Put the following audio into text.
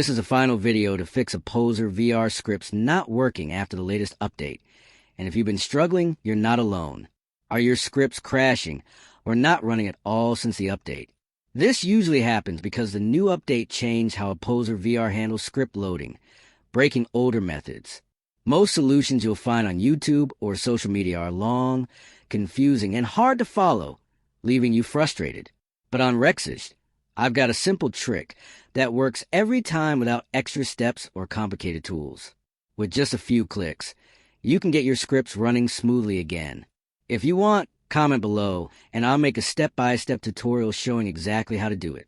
This is a final video to fix Opposer VR scripts not working after the latest update. And if you've been struggling, you're not alone. Are your scripts crashing or not running at all since the update? This usually happens because the new update changed how Opposer VR handles script loading, breaking older methods. Most solutions you'll find on YouTube or social media are long, confusing, and hard to follow, leaving you frustrated. But on Rexist, I've got a simple trick that works every time without extra steps or complicated tools. With just a few clicks, you can get your scripts running smoothly again. If you want, comment below, and I'll make a step-by-step tutorial showing exactly how to do it.